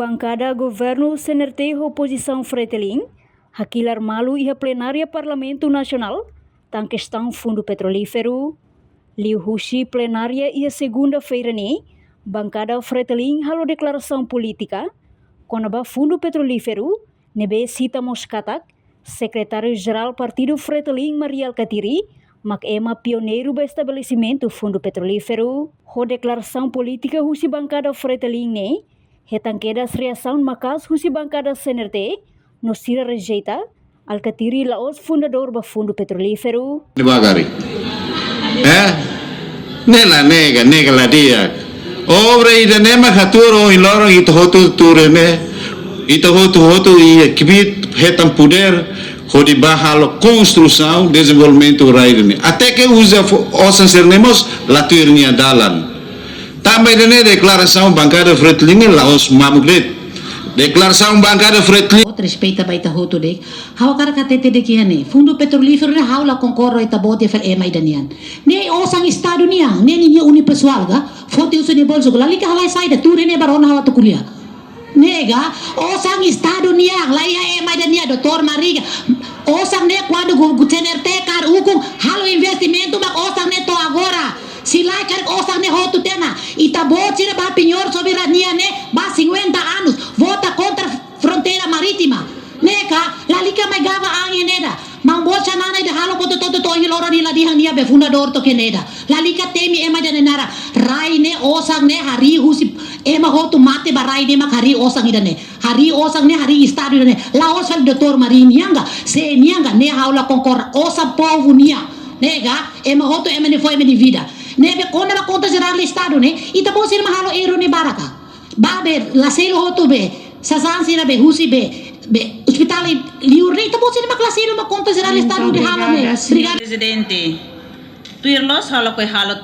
Bancada Governo CNRT Oposição Fretilin, Hakilar Malu e a plenária Parlamento Nacional, tem questão fundo petrolífero. Liu Huxi plenária e a segunda-feira nem, Bancada Fretilin halo declaração política, quando a fundo petrolífero, nebe cita Moscatak, secretário-geral Partido Fretilin Mariel Katiri, mak ema pioneiro do estabelecimento fundo petrolífero. A declaração política Huxi Bancada Fretilin nem, retanqueda as reação macas Huxi Bancada CNRT, no sira rejeita, Alcatiri Laos fundador do fundo petrolífero. Devagari. Nega la dia. Obra ida nema haturo in lorong ito hotu turene. Ito hotu e kibit retam poder hodi bahalo construção desenvolvimento raidene. Até que usa osan sernemos laturnia dalan. Também dene declaração bancada Fretilin Laos mamuglet. Declaração bancada Fretilin. Respeita baita hoto dek. Hawa kara katete dek yani. Fundo petrolífero ne haula concorro ita bote fel ema idanian. Ne osang estado niang. Ne ni unipessoal ga. Fote uso ni bolso. Lali ka halai saida. Ture ne barona hawa to kuliah. Nega osang estado niang. Laia ema idania. Dr. Mariga. Osang ne quando CNRT kar hukum halo investimento mak osang ne to agora. Silai kar osang ne hoto tena. Ita bote ne ba pinyor soberania ne ba 50 anos. Vota contra fronteira marítima. Neka, lalika may gava angin neda. Mambocha nanay de halo ko to hilora nila dihang niya be fundador to keneda. Lalika temi ema janenara. Rai ne osang ne hari husi ema hotu mate ba rai ne mak hari osang idane. Hari osang ne hari estado idane. Laos fel Dr. Marin nianga. Se nianga ne haula konkor osa povo nia. Nega, ema hotu ema ne foi ema ni vida. Nebe konda ba conta geral estado ne. Ita po sir mahalo ero ne baraka. Babe la selo hotu be. Sasan sira be husi be hospital liure ita po sila maklasino makonta sila estado de halame. Presidente, tu irlos halo koi halot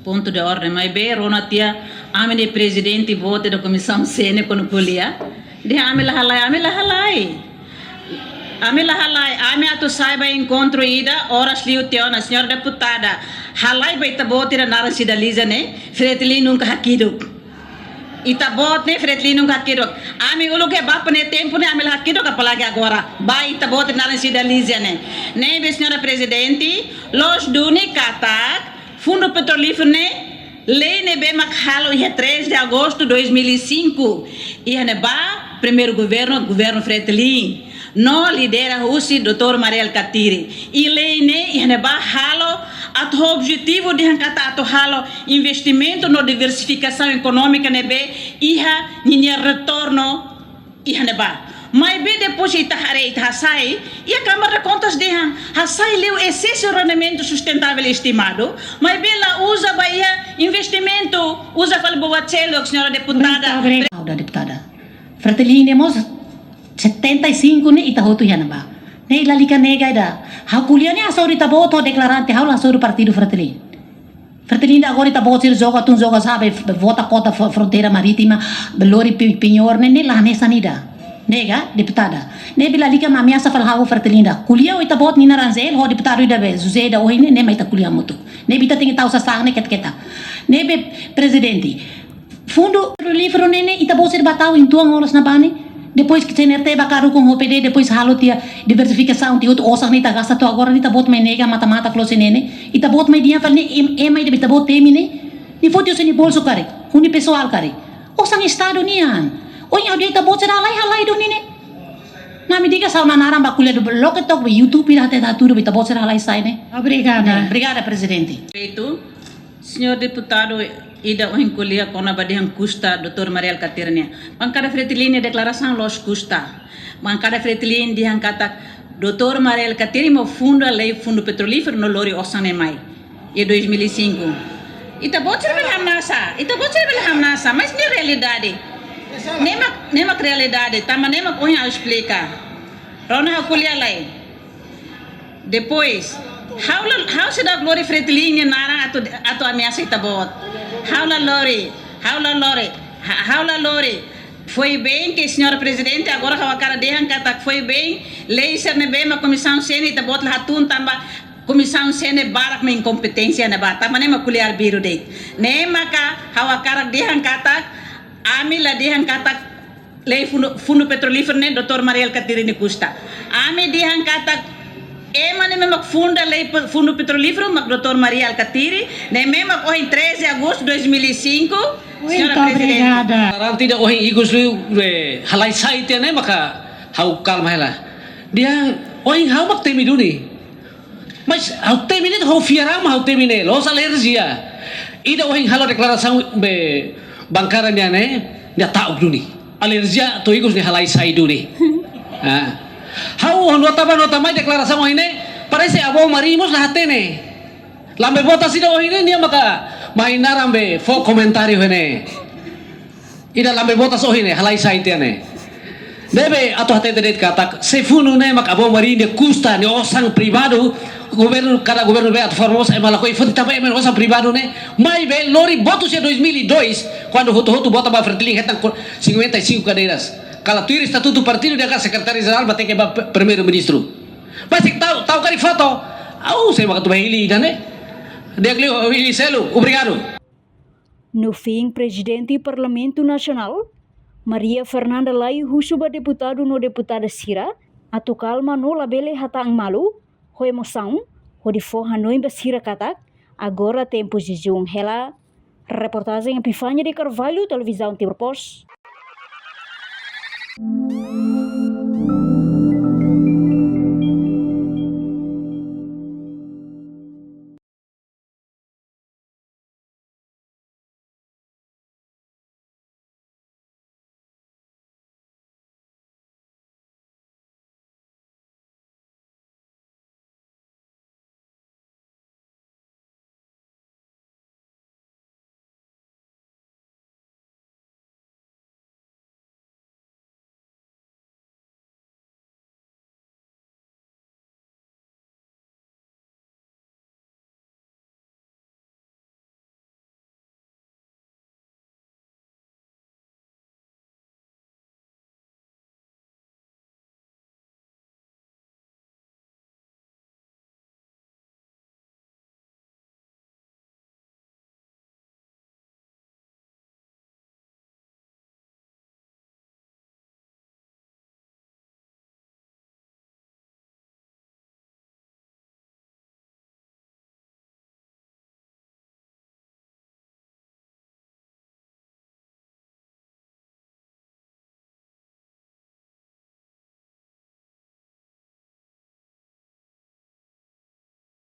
ponto de ordem, mas be ronatia amene presidente vote da comissão sene kono kulia. De amela halai. Ame atu saiba encontro ida horas liu teona senhora deputada. Halai baita vote da nara sidaliza ne, Fretilin nunca hakido. Itabot ne Fretilin nunca hakido. Ami ulu ke bapa ne tempo ne amel hakido apalagi agora. Ba itabot na sidaliza ne. Ne senhora presidente, los duni katak fundo petrolífero ne lei ne be makhalo ia 3 de agosto de 2005. Ia ne ba primeiro governo Fretilin. No lidera Husi Dr. Mariel Katiri. E lei ne ia ne ba halo at objetivo de hankata ato halo investimento no diversificação econômica nebe iha ninya retorno iha neba mas be depois ita hare ita sai e a Câmara de Contas de hasai leu excesso de rendimento sustentável estimado mas be la usa baia investimento usa falboachelo senhora deputada Fretilin nemos 75 ne ita hotu yana ba ne lalika nega ida hakulia ne asori taboto declarante haula asori partido Fretilin agora taboto joga sabe vota contra fronteira marítima belori pinhor ne la nessa nida nega deputada ne bila lika ameaça fal hawo Fretilin da kulia o tabot ni naranzel ho deputado ida be zuzeda o ne mai ta kulia moto ne bita tingi tau sa ne ketketa ne be presidente fundo petrolífero ne itabot batau em tuang horas na bani. Depois que CNRT bakaru com OPD, depois halo tia diversificação, tia outro osang nita gasta to agora nita bot mai nega mata close nene, ita bot mai dia fal ne emai de bot temi ne, ni foto se ni bolso kare, uni pessoal kare. Osang estado nian. Oi au dia bot será halai do nene. Na me diga sa na naram bakulha do bloco tok YouTube ira ta tudo bita bot será halai sai ne. Obrigada presidente. Feito, senhor deputado ida kuliah kona badihang custa Dr. Mariel Katirnia. Bancada Fretilin declaração los custa. Bancada Fretilin dihang kata Dr. Mariel Katiri mo fundo lei fundo petrolífero no lori osane mai. E 2005. Ita bocor bel hamnasa, mas ni realidade. Nemak realidade, tama nemak onya explica. Rona kuliah lai. Depois how se dá glória Fretilin nara ato ameaça itabot. Haula lori. Foi bem que senhora presidente agora a cara dehan kata foi bem lei ser ne bem a comissão sene itabot hatun tamba comissão sene barak me incompetência na bata mane makuliar biru de ne maka hawa cara dehan kata ami la dehan kata lei fundo petrolífero ne Dr. Mariel Katiri ni Kusta. Ame dihang kata mane memak funda lei fundo petrolífero mak Dr. Mariel Katiri ne memak ohin 13 de agosto 2005. Muito obrigada. Sekarang tidak ohin igos lu halai sai tiane maka hau kalma hela. Dia ohin hau mak temi duni. Mas hau temi ne hau fiara hau temi ne los alergia. Ida ohin halo deklarasi be bangkaran dia ne dia tahu duni. Alergia to igos ni halai sai duni. Hau nota mai deklarasi mo ini parece abo marimos lahatene. Lambe bota sida ohine dia maka mainaram be fo komentario hene. Ida lambe bota ohine halai sai tiane. Debe atau hate dedet kata sefunu ne mak abo mari de custa ne osang privado governo cada governo be at formosa e malako e fonte também osang privado ne mai be lori votos de 2002 quando Hutu bota ba Fretilin retan 55 cadeiras. Kalau tu estatuto partido dia secretário geral bate que primeiro ministro. Mas tahu kali foto. Au saya makan tu bahili ne. Obrigado. No fim, presidente do Parlamento Nacional, Maria Fernanda Lai husuba deputado no deputada Sira, atu kalma no labele hatang malu, ho emoção, ho di forra no Sira katak, agora tempo de jejum hela. Reportagem Epifânia de Carvalho, televisão Timor Post.